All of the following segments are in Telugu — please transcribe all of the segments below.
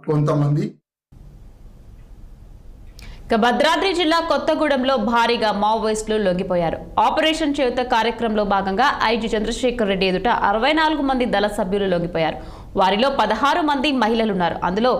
కొంతమంది. భద్రాద్రి జిల్లా కొత్తగూడెంలో భారీగా మావోయిస్టులు లొంగిపోయారు. ఆపరేషన్ చేయూత కార్యక్రమంలో భాగంగా ఐజీ చంద్రశేఖర్ రెడ్డి ఎదుట 64 మంది దళ సభ్యులు లొంగిపోయారు. వారిలో 16 మంది మహిళలున్నారు. అందులో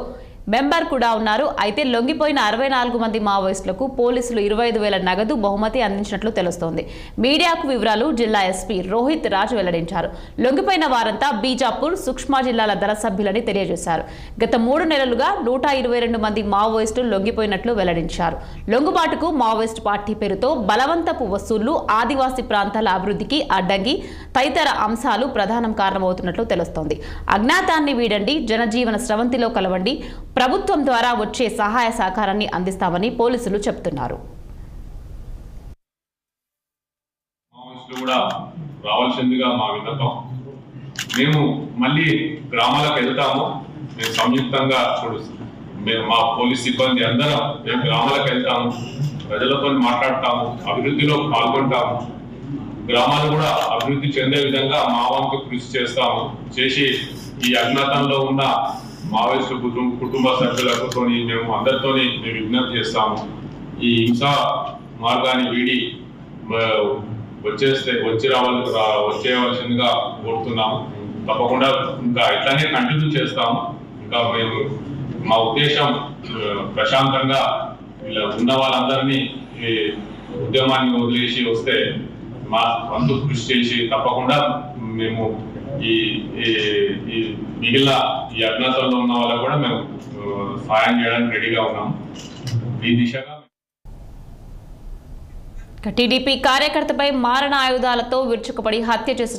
మెంబర్ కూడా ఉన్నారు. అయితే లొంగిపోయిన 64 మంది మావోయిస్టులకు పోలీసులు 25,000 నగదు బహుమతి అందించినట్లు తెలుస్తోంది. మీడియాకు వివరాలు జిల్లా ఎస్పీ రోహిత్ రాజ్ వెల్లడించారు. లొంగిపోయిన వారంతా బీజాపూర్, సుక్మా జిల్లాల దళ సభ్యులని తెలియజేశారు. గత 3 నెలలుగా 122 మంది మావోయిస్టులు లొంగిపోయినట్లు వెల్లడించారు. లొంగుబాటుకు మావోయిస్టు పార్టీ పేరుతో బలవంతపు వసూళ్లు, ఆదివాసీ ప్రాంతాల అభివృద్ధికి అడ్డంకి తదితర అంశాలు ప్రధానం కారణమవుతున్నట్లు తెలుస్తోంది. అజ్ఞాతాన్ని వీడండి, జనజీవన స్రవంతిలో కలవండి, ప్రభుత్వం ద్వారా వచ్చే సహాయ సహకారాన్ని అందిస్తామని పోలీసులు చెబుతున్నారు. రావాల్సిందిగా మా విన్నపం. మేము మళ్ళీ గ్రామాలకు వెళ్తాము. మేము సంయుక్తంగా మా పోలీస్ సిబ్బంది అందరం మేము గ్రామాలకు వెళ్తాము, ప్రజలతో మాట్లాడతాము, అభివృద్ధిలో పాల్గొంటాము. గ్రామాలు కూడా అభివృద్ధి చెందే విధంగా మా వంతు కృషి చేస్తాము. చేసి ఈ అజ్ఞాతంలో ఉన్న మావోయిస్టు కుటుంబ సభ్యులతో మేము అందరితో మేము విజ్ఞప్తి చేస్తాము. ఈ హింసా మార్గాన్ని వీడి వచ్చేయవలసిందిగా కోరుతున్నాము. తప్పకుండా ఇంకా ఇట్లానే కంటిన్యూ చేస్తాము. ఇంకా మేము మా ఉద్దేశం ప్రశాంతంగా ఇలా ఉన్న వాళ్ళందరినీ ఉద్యమాన్ని వదిలేసి వస్తే మా వంతు కృషి చేసి తప్పకుండా మేము ఈ మిగిలిన ఈ అజ్ఞాతంలో ఉన్న వాళ్ళకు కూడా మేము సహాయం చేయడానికి రెడీగా ఉన్నాము. ఈ దిశగా టీడీపీ కార్యకర్తపై మారణ ఆయుధాలతో విరుచుకుపడి హత్య చేసిన